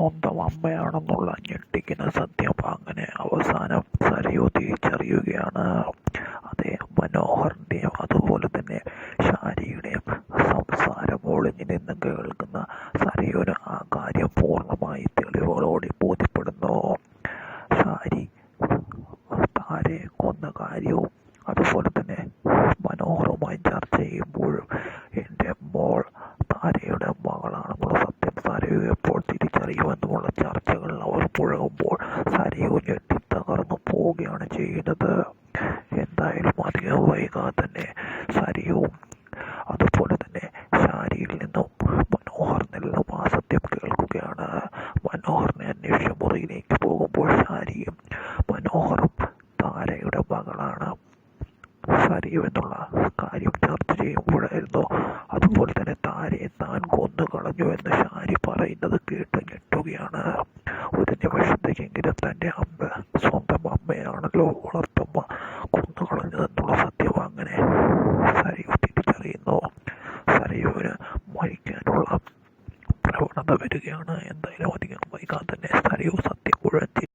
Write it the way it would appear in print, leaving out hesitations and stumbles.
സ്വന്തം അമ്മയാണെന്നുള്ള ഞെട്ടിക്കുന്ന സത്യം അങ്ങനെ അവസാനം സരയു തിരിച്ചറിയുകയാണ്. അതേ മനോഹറിന്റെയും അതുപോലെ തന്നെ ഷാരിയുടെയും സംസാരം ഒളിഞ്ഞു നിന്ന് കേൾക്കുന്ന സരയുന് ആ കാര്യം പൂർണ്ണമായി തെളിവുകളോടെ ബോധ്യപ്പെടുന്നു. ഷാരി താരയെ കൊന്ന കാര്യവും അതുപോലെ തന്നെ മനോഹറുമായി ചർച്ച ചെയ്യുമ്പോഴും എൻ്റെ മോൾ താരയുടെ മകളാണെന്നുള്ള സത്യം സരയു എപ്പോൾ തിരിച്ചറിയുമെന്നുമുള്ള ചർച്ചകളിൽ അവർ മുഴുകുമ്പോൾ സരയു ഞെട്ടി തകർന്നു പോവുകയാണ് ചെയ്യുന്നത്. എന്തായാലും അധികം വൈകാതെ തന്നെ സരയുവും അതുപോലെ തന്നെ ഷാരിയിൽ നിന്നും മനോഹറിൽ നിന്നും ആ സത്യം കേൾക്കുകയാണ്. മനോഹറിനെ അന്വേഷിച്ച മുറിയിലേക്ക് പോകുമ്പോൾ ഷാരിയും മനോഹറും താരയുടെ മകളാണ് സരയു എന്നുള്ള കാര്യം ചർച്ച ചെയ്യുമ്പോഴായിരുന്നു അതുപോലെ തന്നെ താരയെ താൻ കൊന്നു കളഞ്ഞു എന്ന് ഷാരി പറയുന്നത് കേട്ട് ഞെട്ടുകയാണ്. ഒരു നിമിഷത്തേക്കെങ്കിലും തൻ്റെ അമ്മ സ്വന്തം അമ്മയാണല്ലോ വളർത്തമ്മ കൊന്നു കളഞ്ഞതെന്നുള്ള സത്യം അങ്ങനെ സരയു തിരിച്ചറിയുന്നു. സരയുവിന് മരിക്കാനുള്ള പ്രവണത വരികയാണ്. എന്തായാലും അധികം വൈകാതെ തന്നെ സരയു